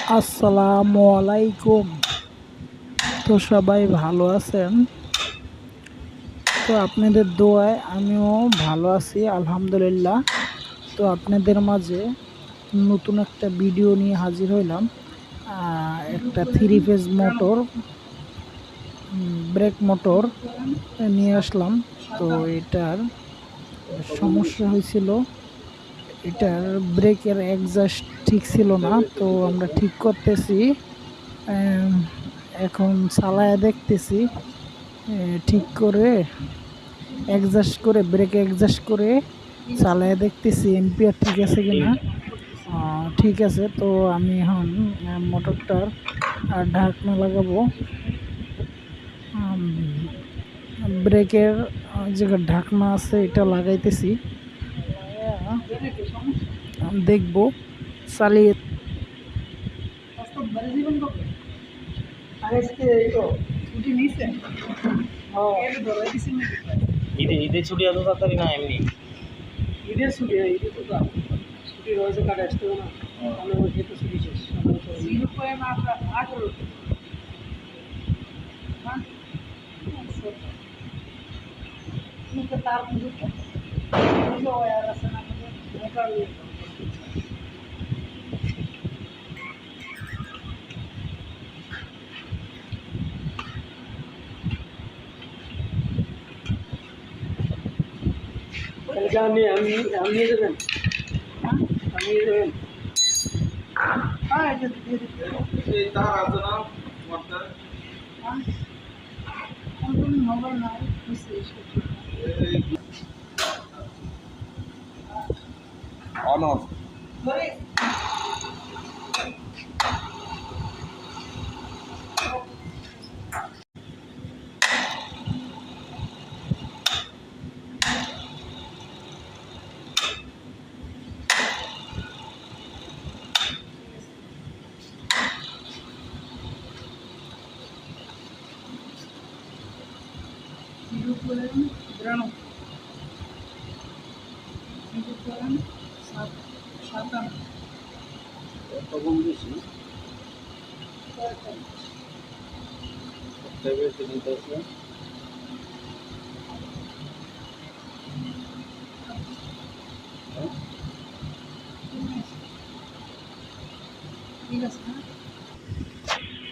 আসসালামু আলাইকুম। তো সবাই ভালো আছেন? তো আপনাদের দোয়ায় আমিও ভালো আছি আলহামদুলিল্লাহ। তো আপনাদের মাঝে নতুন একটা ভিডিও নিয়ে হাজির হইলাম। একটা 3 ফেজ মোটর, ব্রেক মোটর নিয়ে আসলাম। তো এটার সমস্যা হয়েছিল, এটার ব্রেকের এক্সস্ট ঠিক ছিল না। তো আমরা ঠিক করতেছি, এখন চালায়া দেখতেছি ঠিক করে, ব্রেক অ্যাডজাস্ট করে চালায়া দেখতেছি এম্পিয়ার ঠিক আছে কিনা। ঠিক আছে। তো আমি এখন মোটরটার ঢাকনা লাগাবো। ব্রেকের যে ঢাকনা আছে এটা লাগাইতেছি, দেখবো চালিয়ে। ঈদের ছুটি এত তাড়াতাড়ি না এমনি ঈদের ছুটি, ঈদের তো ছুটি রয়েছে, কাটে আসতে হবে না, তাহলে ওই যেহেতু ছুটি শেষ তার আছে না আমি আমি নিয়ে যাবেন, নিয়ে যাবেন। মোবাইল নাই অন অফ গ্রাম 57 কম বেশি ঠিক আছে।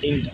তিনটা